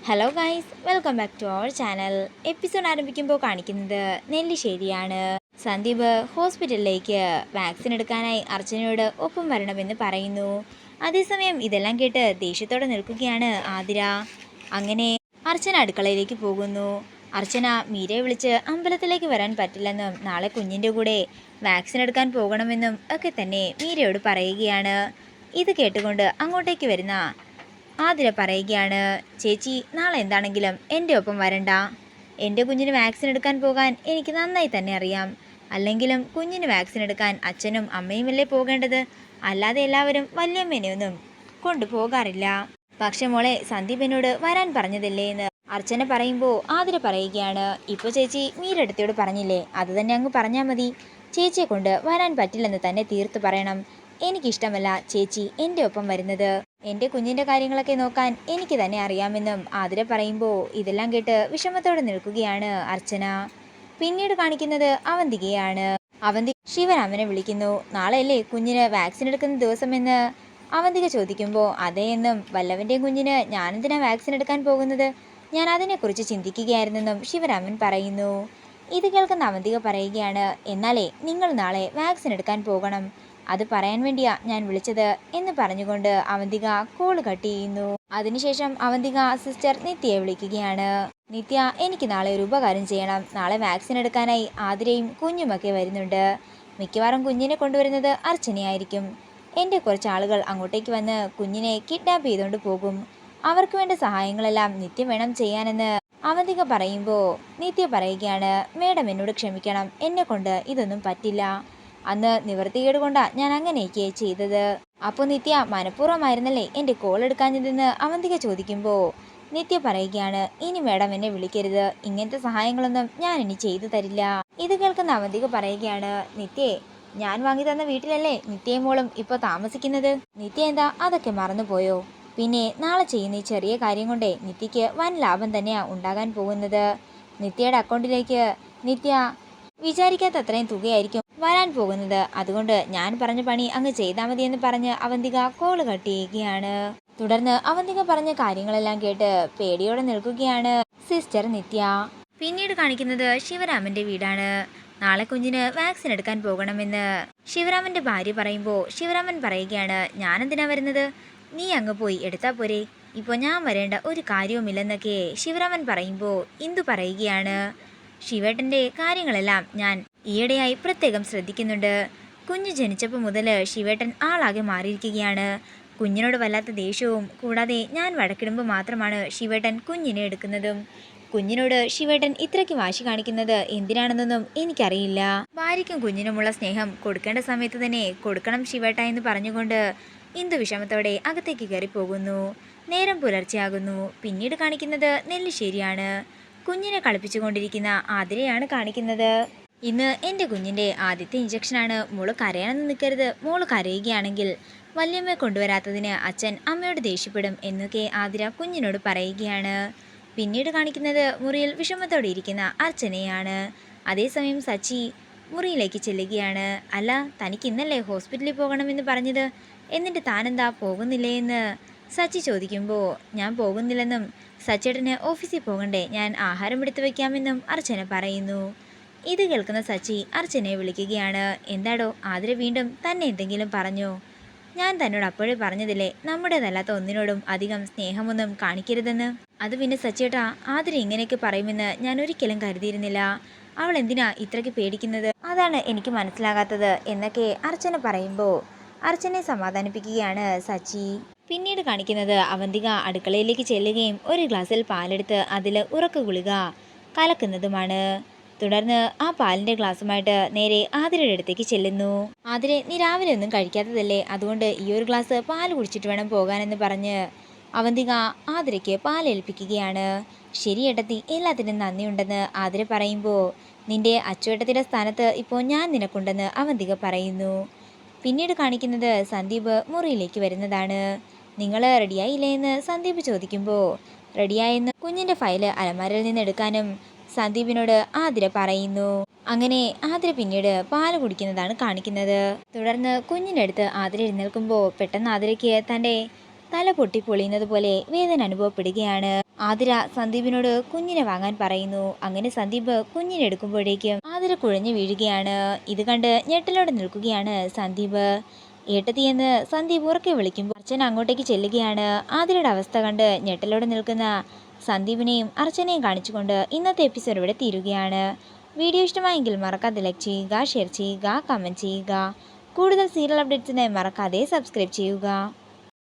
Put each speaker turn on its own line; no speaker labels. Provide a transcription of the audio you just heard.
Hello guys, welcome back to our channel. Episode ആരംഭിക്കുമ്പോൾ കാണിക്കുന്നത് നെല്ലിശ്ശേരിയാണ്. സന്ദീപ് ഹോസ്പിറ്റലിലേക്ക് വാക്സിൻ എടുക്കാനായി അർച്ചനയോട് ഒപ്പം വരണമെന്ന് പറയുന്നു. അതേസമയം ഇതെല്ലാം കേട്ട് ദേഷ്യത്തോടെ നിൽക്കുകയാണ് ആതിര. അങ്ങനെ അർച്ചന അടുക്കളയിലേക്ക് പോകുന്നു. അർച്ചന മീരയെ വിളിച്ച് അമ്പലത്തിലേക്ക് വരാൻ പറ്റില്ലെന്നും നാളെ കുഞ്ഞിൻ്റെ കൂടെ വാക്സിൻ എടുക്കാൻ പോകണമെന്നും ഒക്കെ തന്നെ മീരയോട് പറയുകയാണ്. ഇത് കേട്ടുകൊണ്ട് അങ്ങോട്ടേക്ക് വരുന്ന ആതിര പറയുകയാണ്, ചേച്ചി നാളെ എന്താണെങ്കിലും എൻ്റെ ഒപ്പം വരണ്ട. എൻ്റെ കുഞ്ഞിന് വാക്സിൻ എടുക്കാൻ പോകാൻ എനിക്ക് നന്നായി തന്നെ അറിയാം. അല്ലെങ്കിലും കുഞ്ഞിന് വാക്സിൻ എടുക്കാൻ അച്ഛനും അമ്മയുമല്ലേ പോകേണ്ടത്, അല്ലാതെ എല്ലാവരും വല്യമ്മേനെയൊന്നും കൊണ്ടുപോകാറില്ല. പക്ഷെ മോളെ, സന്ദീപ് എന്നോട് വരാൻ പറഞ്ഞതല്ലേ എന്ന് അർച്ചന പറയുമ്പോൾ ആതിര പറയുകയാണ്, ഇപ്പോൾ ചേച്ചി മീരടുത്തോട് പറഞ്ഞില്ലേ, അത് തന്നെ അങ്ങ് പറഞ്ഞാൽ മതി. ചേച്ചിയെ കൊണ്ട് വരാൻ പറ്റില്ലെന്ന് തന്നെ തീർത്ത് പറയണം. എനിക്കിഷ്ടമല്ല ചേച്ചി എൻ്റെ ഒപ്പം വരുന്നത്. എൻ്റെ കുഞ്ഞിൻ്റെ കാര്യങ്ങളൊക്കെ നോക്കാൻ എനിക്ക് തന്നെ അറിയാമെന്നും ആതിര പറയുമ്പോൾ ഇതെല്ലാം കേട്ട് വിഷമത്തോടെ നിൽക്കുകയാണ് അർച്ചന. പിന്നീട് കാണിക്കുന്നത് അവന്തികയാണ്. ശിവരാമനെ വിളിക്കുന്നു. നാളെയല്ലേ കുഞ്ഞിന് വാക്സിൻ എടുക്കുന്ന ദിവസമെന്ന് അവന്തിക ചോദിക്കുമ്പോൾ അതേ എന്നും, വല്ലവൻ്റെയും കുഞ്ഞിന് ഞാനെന്തിനാ വാക്സിൻ എടുക്കാൻ പോകുന്നത്, ഞാൻ അതിനെക്കുറിച്ച് ചിന്തിക്കുകയായിരുന്നെന്നും ശിവരാമൻ പറയുന്നു. ഇത് കേൾക്കുന്ന അവന്തിക പറയുകയാണ്, എന്നാലേ നിങ്ങൾ നാളെ വാക്സിൻ എടുക്കാൻ പോകണം, അത് പറയാൻ വേണ്ടിയാ ഞാൻ വിളിച്ചത് എന്ന് പറഞ്ഞുകൊണ്ട് അവന്തിക കോൾ കട്ട് ചെയ്യുന്നു. അതിനുശേഷം അവന്തിക സിസ്റ്റർ നിത്യയെ വിളിക്കുകയാണ്. നിത്യ, എനിക്ക് നാളെ ഒരു ഉപകാരം ചെയ്യണം. നാളെ വാക്സിൻ എടുക്കാനായി ആതിരയും കുഞ്ഞുമൊക്കെ വരുന്നുണ്ട്. മിക്കവാറും കുഞ്ഞിനെ കൊണ്ടുവരുന്നത് അർച്ചനയായിരിക്കും. എൻ്റെ കുറച്ച് ആളുകൾ അങ്ങോട്ടേക്ക് വന്ന് കുഞ്ഞിനെ കിഡ്നാപ്പ് ചെയ്തുകൊണ്ട് പോകും. അവർക്ക് വേണ്ട സഹായങ്ങളെല്ലാം നിത്യ വേണം ചെയ്യാനെന്ന് അവന്തിക പറയുമ്പോൾ നിത്യ പറയുകയാണ്, മേഡം എന്നോട് ക്ഷമിക്കണം, എന്നെ കൊണ്ട് ഇതൊന്നും പറ്റില്ല. അന്ന് നിവൃത്തികേട് കൊണ്ടാ ഞാൻ അങ്ങനെയൊക്കെ ചെയ്തത്. അപ്പോൾ നിത്യ മനഃപൂർവ്വമായിരുന്നല്ലേ എൻ്റെ കോൾ എടുക്കാഞ്ഞതെന്ന് അവന്തിക ചോദിക്കുമ്പോൾ നിത്യ പറയുകയാണ്, ഇനി മേഡം എന്നെ വിളിക്കരുത്, ഇങ്ങനത്തെ സഹായങ്ങളൊന്നും ഞാൻ ഇനി ചെയ്തു തരില്ല. ഇത് കേൾക്കുന്ന അവന്തിക പറയുകയാണ്, നിത്യേ, ഞാൻ വാങ്ങി തന്ന വീട്ടിലല്ലേ നിത്യയും മോളും ഇപ്പോൾ താമസിക്കുന്നത്. നിത്യ എന്താ അതൊക്കെ മറന്നുപോയോ? പിന്നെ നാളെ ചെയ്യുന്ന ഈ ചെറിയ കാര്യം കൊണ്ടേ നിത്യയ്ക്ക് വൻ ലാഭം തന്നെയാ ഉണ്ടാകാൻ പോകുന്നത്. നിത്യയുടെ അക്കൗണ്ടിലേക്ക് നിത്യ വിചാരിക്കാത്ത അത്രയും തുകയായിരിക്കും വരാൻ പോകുന്നത്. അതുകൊണ്ട് ഞാൻ പറഞ്ഞ പണി അങ്ങ് ചെയ്താൽ മതി എന്ന് പറഞ്ഞ് അവന്തിക കോള് കട്ട് ചെയ്യുകയാണ്. തുടർന്ന് അവന്തിക പറഞ്ഞ കാര്യങ്ങളെല്ലാം കേട്ട് പേടിയോടെ നിൽക്കുകയാണ് സിസ്റ്റർ നിത്യ. പിന്നീട് കാണിക്കുന്നത് ശിവരാമന്റെ വീടാണ്. നാളെ കുഞ്ഞിന് വാക്സിൻ എടുക്കാൻ പോകണമെന്ന് ശിവരാമന്റെ ഭാര്യ പറയുമ്പോൾ ശിവരാമൻ പറയുകയാണ്, ഞാനെന്തിനാ വരുന്നത്, നീ അങ്ങ് പോയി എടുത്താ പോരെ, ഇപ്പോൾ ഞാൻ വരേണ്ട ഒരു കാര്യവുമില്ലെന്നൊക്കെ ശിവരാമൻ പറയുമ്പോൾ ഇന്ദു പറയുകയാണ്, ശിവേട്ടൻ്റെ കാര്യങ്ങളെല്ലാം ഞാൻ ഈയിടെയായി പ്രത്യേകം ശ്രദ്ധിക്കുന്നുണ്ട്. കുഞ്ഞ് ജനിച്ചപ്പോൾ മുതൽ ശിവേട്ടൻ ആളാകെ മാറിയിരിക്കുകയാണ്. കുഞ്ഞിനോട് വല്ലാത്ത ദേഷ്യവും, കൂടാതെ ഞാൻ വഴക്കിടുമ്പോൾ മാത്രമാണ് ശിവേട്ടൻ കുഞ്ഞിനെ എടുക്കുന്നതും. കുഞ്ഞിനോട് ശിവേട്ടൻ ഇത്രയ്ക്ക് വാശി കാണിക്കുന്നത് എന്തിനാണെന്നൊന്നും എനിക്കറിയില്ല. ഭാര്യയ്ക്കും കുഞ്ഞിനുമുള്ള സ്നേഹം കൊടുക്കേണ്ട സമയത്ത് തന്നെ കൊടുക്കണം ശിവേട്ട എന്ന് പറഞ്ഞുകൊണ്ട് ഇന്ദു വിഷമത്തോടെ അകത്തേക്ക് കയറി പോകുന്നു. നേരം പുലർച്ചെയാകുന്നു. പിന്നീട് കാണിക്കുന്നത് നെല്ലിശ്ശേരിയാണ്. കുഞ്ഞിനെ കളിപ്പിച്ചുകൊണ്ടിരിക്കുന്ന ആതിരയാണ് കാണിക്കുന്നത്. ഇന്ന് എൻ്റെ കുഞ്ഞിൻ്റെ ആദ്യത്തെ ഇഞ്ചക്ഷനാണ്, മോള് കരയാനൊന്നും നിൽക്കരുത്, മോള് കരയുകയാണെങ്കിൽ വല്യമ്മയെ കൊണ്ടുവരാത്തതിന് അച്ഛൻ അമ്മയോട് ദേഷ്യപ്പെടും എന്നൊക്കെ ആതിര കുഞ്ഞിനോട് പറയുകയാണ്. പിന്നീട് കാണിക്കുന്നത് മുറിയിൽ വിഷമത്തോടെ ഇരിക്കുന്ന അർച്ചനയാണ്. അതേസമയം സച്ചി മുറിയിലേക്ക് ചെല്ലുകയാണ്. അല്ല, തനിക്ക് ഇന്നല്ലേ ഹോസ്പിറ്റലിൽ പോകണമെന്ന് പറഞ്ഞത്, എന്നിട്ട് താനെന്താ പോകുന്നില്ലേ എന്ന് സച്ചി ചോദിക്കുമ്പോൾ ഞാൻ പോകുന്നില്ലെന്നും സച്ചേട്ടന് ഓഫീസിൽ പോകണ്ടേ, ഞാൻ ആഹാരം എടുത്തു വയ്ക്കാമെന്നും അർച്ചന പറയുന്നു. ഇത് കേൾക്കുന്ന സച്ചി അർച്ചനയെ വിളിക്കുകയാണ്. എന്താടോ ആതിര വീണ്ടും തന്നെ എന്തെങ്കിലും പറഞ്ഞോ? ഞാൻ തന്നോട് അപ്പോഴേ പറഞ്ഞതില്ലേ, നമ്മുടേതല്ലാത്ത ഒന്നിനോടും അധികം സ്നേഹമൊന്നും കാണിക്കരുതെന്ന്. അത് പിന്നെ സച്ചേട്ടാ, ആതിര ഇങ്ങനെയൊക്കെ പറയുമെന്ന് ഞാൻ ഒരിക്കലും കരുതിയിരുന്നില്ല. അവൾ എന്തിനാ ഇത്രയ്ക്ക് പേടിക്കുന്നത്, അതാണ് എനിക്ക് മനസ്സിലാകാത്തത് എന്നൊക്കെ അർച്ചന പറയുമ്പോൾ അർച്ചനയെ സമാധാനിപ്പിക്കുകയാണ് സച്ചി. പിന്നീട് കാണിക്കുന്നത് അവന്തിക അടുക്കളയിലേക്ക് ചെല്ലുകയും ഒരു ഗ്ലാസ്സിൽ പാലെടുത്ത് അതിൽ ഉറക്ക ഗുളിക കലക്കുന്നതുമാണ്. തുടർന്ന് ആ പാലിൻ്റെ ഗ്ലാസ്സുമായിട്ട് നേരെ ആതിരയുടെ അടുത്തേക്ക് ചെല്ലുന്നു. ആതിരെ, നീ രാവിലെ ഒന്നും കഴിക്കാത്തതല്ലേ, അതുകൊണ്ട് ഈ ഒരു ഗ്ലാസ് പാൽ കുടിച്ചിട്ട് വേണം പോകാനെന്ന് പറഞ്ഞ് അവന്തിക ആതിരയ്ക്ക് പാലേൽപ്പിക്കുകയാണ്. ശരി ഏട്ടത്തി, എല്ലാത്തിനും നന്ദിയുണ്ടെന്ന് ആതിര പറയുമ്പോൾ നിന്റെ അച്ചുവേട്ടത്തിൻ്റെ സ്ഥാനത്ത് ഇപ്പോൾ ഞാൻ നിനക്കുണ്ടെന്ന് അവന്തിക പറയുന്നു. പിന്നീട് കാണിക്കുന്നത് സന്ദീപ് മുറിയിലേക്ക് വരുന്നതാണ്. നിങ്ങൾ റെഡിയായില്ലേ എന്ന് സന്ദീപ് ചോദിക്കുമ്പോൾ റെഡിയായെന്ന് കുഞ്ഞിൻ്റെ ഫയല് അലമാരയിൽ നിന്ന് എടുക്കാനും സന്ദീപിനോട് ആതിര പറയുന്നു. അങ്ങനെ ആതിര പിന്നീട് പാല് കുടിക്കുന്നതാണ് കാണിക്കുന്നത്. തുടർന്ന് കുഞ്ഞിൻ്റെ അടുത്ത് ആതിര എഴുന്നേൽക്കുമ്പോൾ പെട്ടെന്ന് ആതിരയ്ക്ക് തൻ്റെ തല പൊട്ടിപ്പൊളിയുന്നത് പോലെ വേദന അനുഭവപ്പെടുകയാണ്. ആതിര സന്ദീപിനോട് കുഞ്ഞിനെ വാങ്ങാൻ പറയുന്നു. അങ്ങനെ സന്ദീപ് കുഞ്ഞിനെ എടുക്കുമ്പോഴേക്കും ആതിര കുഴഞ്ഞു വീഴുകയാണ്. ഇത് കണ്ട് ഞെട്ടലോടെ നിൽക്കുകയാണ് സന്ദീപ്. ഏട്ടത്തിയെന്ന് സന്ദീപ് ഉറക്കെ വിളിക്കുമ്പോൾ അർച്ചന അങ്ങോട്ടേക്ക് ചെല്ലുകയാണ്. ആതിരയുടെ അവസ്ഥ കണ്ട് ഞെട്ടലോടെ നിൽക്കുന്ന സന്ദീപിനെയും അർച്ചനയും കാണിച്ചുകൊണ്ട് ഇന്നത്തെ എപ്പിസോഡ് ഇവിടെ തീരുകയാണ്. വീഡിയോ ഇഷ്ടമായെങ്കിൽ മറക്കാതെ ലൈക്ക് ചെയ്യുക, ഷെയർ ചെയ്യുക, കമൻറ്റ് ചെയ്യുക. കൂടുതൽ സീരിയൽ അപ്ഡേറ്റ്സിനായി മറക്കാതെ സബ്സ്ക്രൈബ് ചെയ്യുക.